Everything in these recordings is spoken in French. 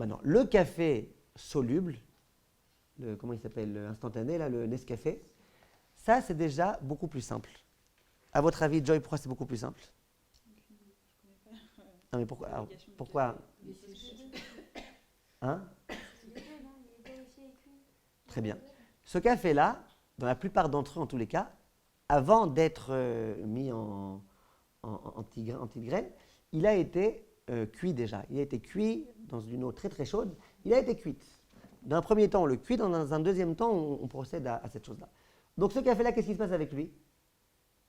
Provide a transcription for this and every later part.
Maintenant, le café soluble, comment il s'appelle, instantané, là, le Nescafé, ça, c'est déjà beaucoup plus simple. À votre avis, Joy, pourquoi c'est beaucoup plus simple? Non, mais pourquoi Hein? Très bien. Ce café-là, dans la plupart d'entre eux, en tous les cas, avant d'être mis en petite graine, il a été cuit déjà. Il a été cuit dans une eau très très chaude. Il a été cuit. Dans un premier temps, on le cuit. Dans un deuxième temps, on procède à cette chose-là. Donc ce café-là, qu'est-ce qui se passe avec lui?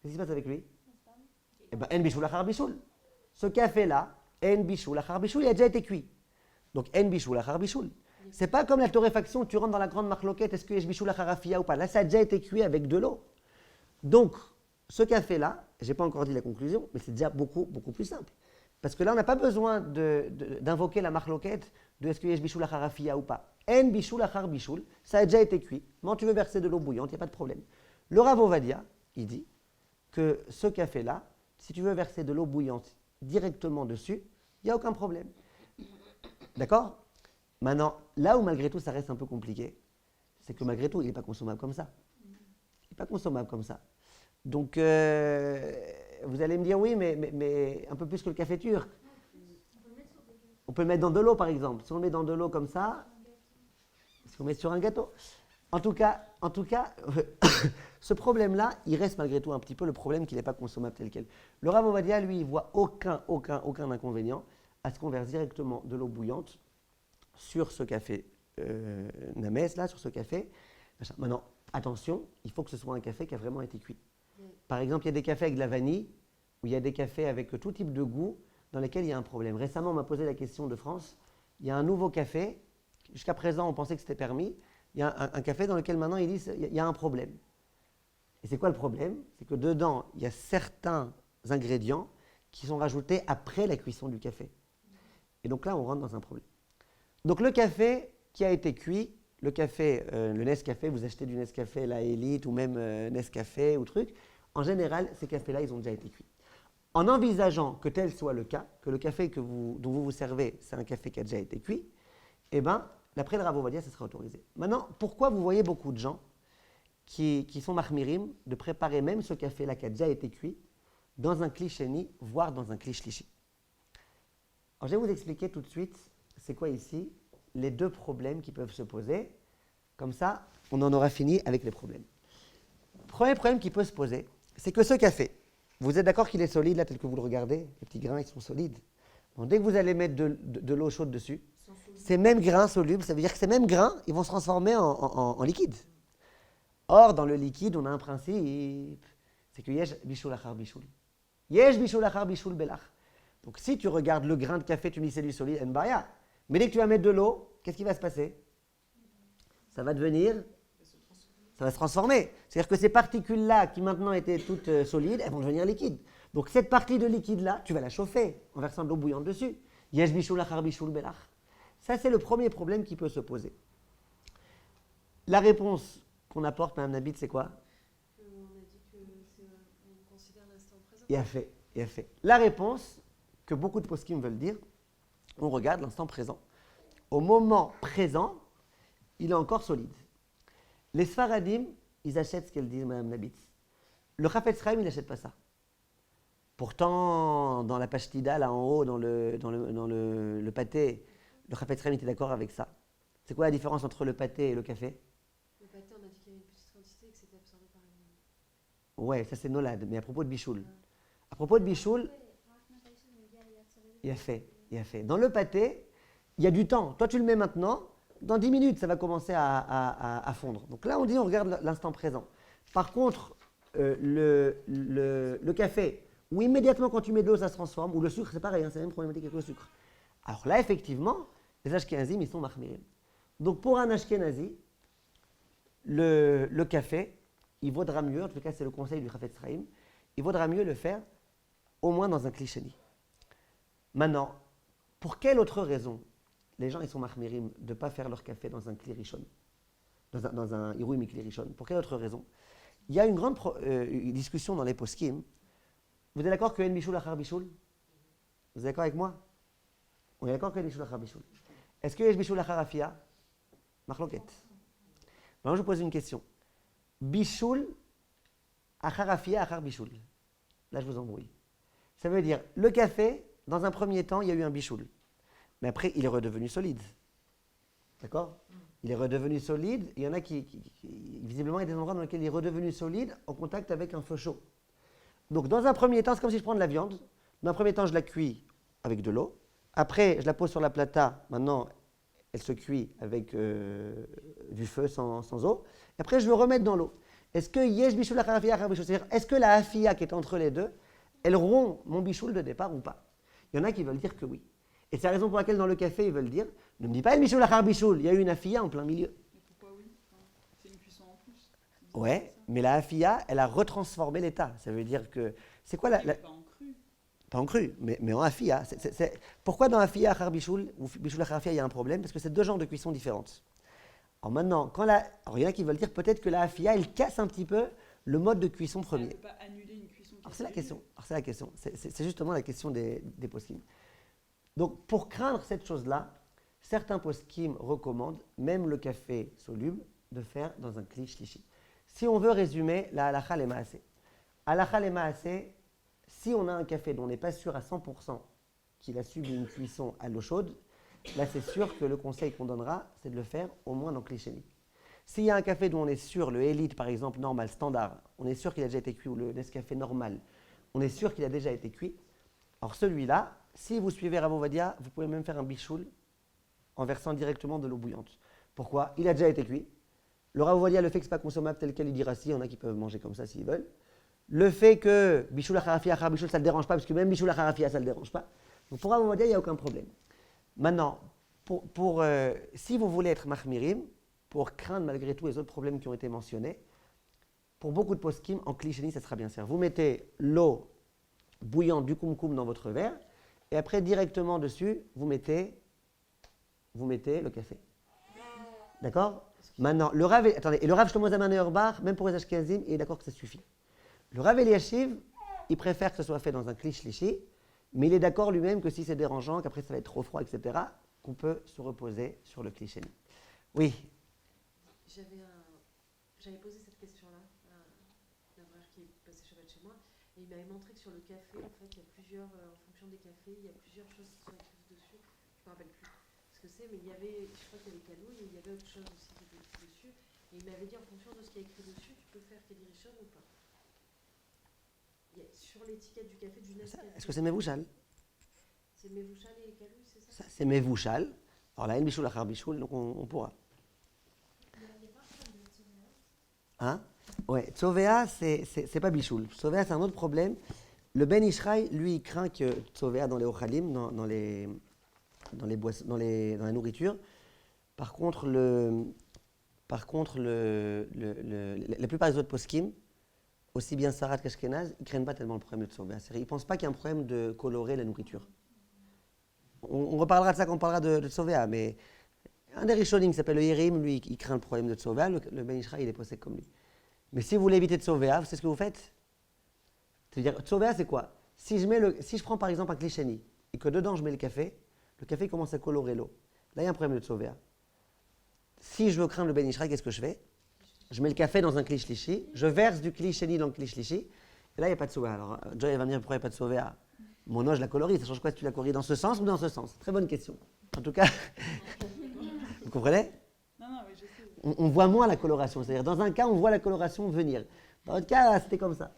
Qu'est-ce qui se passe avec lui? Eh bien, en bichoul achar bichoul. Ce café-là, en bichoul achar bichoul, il a déjà été cuit. Donc en bichoul achar bichoul. C'est pas comme la torréfaction, tu rentres dans la grande marloquette, est-ce que yesh bichoul achar afia ou pas? Là, ça a déjà été cuit avec de l'eau. Donc, ce café-là, je n'ai pas encore dit la conclusion, mais c'est déjà beaucoup, beaucoup plus simple. Parce que là, on n'a pas besoin d'invoquer la marloquette de est-ce que yesh bichoul achar afia ou pas. En bichoul achar bichoul, ça a déjà été cuit. Maintenant, tu veux verser de l'eau bouillante, il n'y a pas de problème. Le Rav Ovadia, il dit que ce café-là, si tu veux verser de l'eau bouillante directement dessus, il n'y a aucun problème. D'accord? Maintenant, là où malgré tout ça reste un peu compliqué, c'est que malgré tout, il n'est pas consommable comme ça. Il n'est pas consommable comme ça. Donc, vous allez me dire, oui, mais un peu plus que le café turc. On peut le mettre dans de l'eau, par exemple. Si on le met dans de l'eau comme ça, si on le met sur un gâteau. En tout cas, ce problème-là, il reste malgré tout un petit peu le problème qu'il n'est pas consommable tel quel. Le Rav Ovadia, lui, il voit aucun inconvénient à ce qu'on verse directement de l'eau bouillante sur ce café Names, là, sur ce café. Maintenant, attention, il faut que ce soit un café qui a vraiment été cuit. Par exemple, il y a des cafés avec de la vanille, ou il y a des cafés avec tout type de goût dans lesquels il y a un problème. Récemment, on m'a posé la question de France. Il y a un nouveau café, jusqu'à présent, on pensait que c'était permis. Il y a un café dans lequel maintenant, ils disent qu'il y a un problème. Et c'est quoi le problème? C'est que dedans, il y a certains ingrédients qui sont rajoutés après la cuisson du café. Et donc là, on rentre dans un problème. Donc le café qui a été cuit, le café, le Nescafé, vous achetez du Nescafé, la Elite ou même Nescafé ou truc, en général, ces cafés-là, ils ont déjà été cuits. En envisageant que tel soit le cas, que le café dont vous vous servez, c'est un café qui a déjà été cuit, eh bien, d'après le Rav Ovadia, ça sera autorisé. Maintenant, pourquoi vous voyez beaucoup de gens qui sont mahmirim de préparer même ce café-là qui a déjà été cuit dans un kli sheni, voire dans un kli shlishi? Alors, je vais vous expliquer tout de suite c'est quoi ici les deux problèmes qui peuvent se poser. Comme ça, on en aura fini avec les problèmes. Premier problème qui peut se poser, c'est que ce café, vous êtes d'accord qu'il est solide là tel que vous le regardez? Les petits grains, ils sont solides. Donc, dès que vous allez mettre de l'eau chaude dessus, ces mêmes grains solubles, ça veut dire que ces mêmes grains, ils vont se transformer en liquide. Or, dans le liquide, on a un principe, c'est que yesh bichoul achar bichoul. Yesh bichoul achar bichoul belach. Donc, si tu regardes le grain de café, tu me dis c'est du solide, en baya. Mais dès que tu vas mettre de l'eau, qu'est-ce qui va se passer? Ça va devenir, ça va se transformer. C'est-à-dire que ces particules-là, qui maintenant étaient toutes solides, elles vont devenir liquides. Donc, cette partie de liquide-là, tu vas la chauffer en versant de l'eau bouillante dessus. Yesh bichoul achar bichoul belach. Ça, c'est le premier problème qui peut se poser. La réponse qu'on apporte, Mme Nabit, c'est quoi? On a dit qu'on considère l'instant présent. Il a fait. La réponse que beaucoup de poskim veulent dire, on regarde l'instant présent. Au moment présent, il est encore solide. Les Sfaradim, ils achètent ce qu'elle dit, Mme Nabit. Le Chafetz Chaim, il n'achète pas ça. Pourtant, dans la Pashtida, là en haut, dans le pâté, le Chafetz Chaim était d'accord avec ça. C'est quoi la différence entre le pâté et le café? Le pâté, on a dit qu'il y avait une petite quantité et que c'était absorbé par une... Ouais, ça c'est Nolad, mais à propos de Bichoul. À propos de Bichoul, il a fait. Dans le pâté, il y a du temps. Toi, tu le mets maintenant, dans 10 minutes, ça va commencer à fondre. Donc là, on regarde l'instant présent. Par contre, le café, où immédiatement quand tu mets de l'eau, ça se transforme, ou le sucre, c'est pareil, c'est la même problématique avec le sucre. Alors là, effectivement, les Ashkenazim, ils sont mahmirim. Donc pour un Ashkenazi, le café, il vaudra mieux, en tout cas c'est le conseil du Chafetz Chaim, il vaudra mieux le faire au moins dans un kli sheni. Maintenant, pour quelle autre raison les gens ils sont mahmirim de ne pas faire leur café dans un kli rishon, dans un irouï mikli rishon? Pour quelle autre raison? Il y a une grande discussion dans les poskim. Vous êtes d'accord que en bichoul achar bichoul? Vous êtes d'accord avec moi? On est d'accord que en bichoul achar bichoul. Est-ce que yesh bishul achar afia? Marloket. Maintenant, je vous pose une question. Bishul achar afia achar bishul. Là, je vous embrouille. Ça veut dire, le café, dans un premier temps, il y a eu un bishul. Mais après, il est redevenu solide. D'accord? Il est redevenu solide. Il y en a visiblement, il y a des endroits dans lesquels il est redevenu solide en contact avec un feu chaud. Donc, dans un premier temps, c'est comme si je prends de la viande. Dans un premier temps, je la cuis avec de l'eau. Après, je la pose sur la plata. Maintenant, elle se cuit avec du feu sans eau. Et après, je veux remettre dans l'eau. Est-ce que yesh bishul achar afia achar bishul? C'est-à-dire, est-ce que la afia qui est entre les deux, elle rompt mon bishul de départ ou pas? Il y en a qui veulent dire que oui. Et c'est la raison pour laquelle dans le café, ils veulent dire, ne me dis pas el bishul achar bishul, il y a eu une afia en plein milieu. Mais pourquoi oui? Enfin, c'est une cuisson en plus. Ouais, mais la afia, elle a retransformé l'état. Ça veut dire que, c'est quoi la... Pas en cru. Pas en cru, mais en afia. Pourquoi dans afia achar bishul ou bishul achar afia, il y a un problème? Parce que c'est deux genres de cuisson différentes. Alors maintenant, alors il y en a qui veulent dire peut-être que la afia, elle casse un petit peu le mode de cuisson Elle premier. ne peut pas annuler une cuisson. Alors c'est la question. C'est justement la question des poskim. Donc pour craindre cette chose-là, certains poskim recommandent, même le café soluble, de faire dans un kli shlishi. Si on veut résumer la halakha les maaseh. Halakha les maaseh, si on a un café dont on n'est pas sûr à 100% qu'il a subi une cuisson à l'eau chaude, là c'est sûr que le conseil qu'on donnera, c'est de le faire au moins dans kli sheni. S'il y a un café dont on est sûr, le Elite par exemple, normal, standard, on est sûr qu'il a déjà été cuit, ou le Nescafé normal, on est sûr qu'il a déjà été cuit. Alors celui-là, si vous suivez Rav Ovadia, vous pouvez même faire un bichoul en versant directement de l'eau bouillante. Pourquoi? Il a déjà été cuit. Le Rav Ovadia, le fait que ce n'est pas consommable tel quel, il dira si, il y en a qui peuvent manger comme ça s'ils veulent. Le fait que bichoul achar afia achar bichoul, ça ne le dérange pas, parce que même bichoul achar afia, ça ne le dérange pas. Donc pour Rav Ovadia, il n'y a aucun problème. Maintenant, si vous voulez être mahmirim, pour craindre malgré tout les autres problèmes qui ont été mentionnés, pour beaucoup de poskim, en kli sheni, ça sera bien sûr. Vous mettez l'eau bouillante du kumkum dans votre verre, et après directement dessus, vous mettez le café. D'accord? Maintenant, le Rav Shlomo Zalman Auerbach, même pour les Ashkenazim, il est d'accord que ça suffit. Le Rav Eliashiv, il préfère que ce soit fait dans un kli shlishi, mais il est d'accord lui-même que si c'est dérangeant, qu'après ça va être trop froid, etc., qu'on peut se reposer sur le kli sheni. Oui. J'avais posé cette question-là à un frère qui est passé Shabbat chez moi, et il m'avait montré que sur le café, en fait, il y a plusieurs, en fonction des cafés, il y a plusieurs choses qui sont écrites dessus. Je ne me rappelle plus ce que c'est, mais il y avait, je crois qu'il y avait Kaloun, mais il y avait autre chose aussi qui était écrit dessus. Et il m'avait dit, en fonction de ce qui est écrit dessus, tu peux faire Kedi Rishon ou pas. Sur l'étiquette du café du Nescafé. Est-ce que c'est Mevouchal? C'est Mevouchal et Kaloun, c'est ça? C'est Mevouchal. Alors là, en bichoul achar bichoul, donc on pourra. Hein? Ouais, Tzovea, c'est pas bichoul. Tzovea, c'est un autre problème. Le Ben Ishraï, lui, il craint que Tzovea dans les ochalim, dans la nourriture. Par contre, la plupart des autres poskim, aussi bien Sarat qu'Ashkenaz, ils ne craignent pas tellement le problème de Tzovea. Ils ne pensent pas qu'il y a un problème de colorer la nourriture. On reparlera de ça quand on parlera de Tzovea, mais un des Rishonim qui s'appelle le Yerim, lui, il craint le problème de Tzovea. Le Ben Ishraï, il est posé comme lui. Mais si vous voulez éviter Tzovea, vous savez ce que vous faites? C'est-à-dire, Tzovea, c'est quoi? Si je prends par exemple un kli sheni et que dedans je mets le café commence à colorer l'eau. Là, il y a un problème de Tzovea. Si je veux craindre le Ben Ishraï, qu'est-ce que je fais? Je mets le café dans un kli shlishi, je verse du kli sheni dans le kli shlishi, et là, il n'y a pas de Tzovea. Alors, Joy va me dire pourquoi il n'y a pas de Tzovea. Mon eau, je la colorie. Ça change quoi si tu la colories dans ce sens ou dans ce sens? Très bonne question. En tout cas, vous comprenez? Non, oui, je sais. On voit moins la coloration. C'est-à-dire, dans un cas, on voit la coloration venir. Dans l'autre cas, c'était comme ça.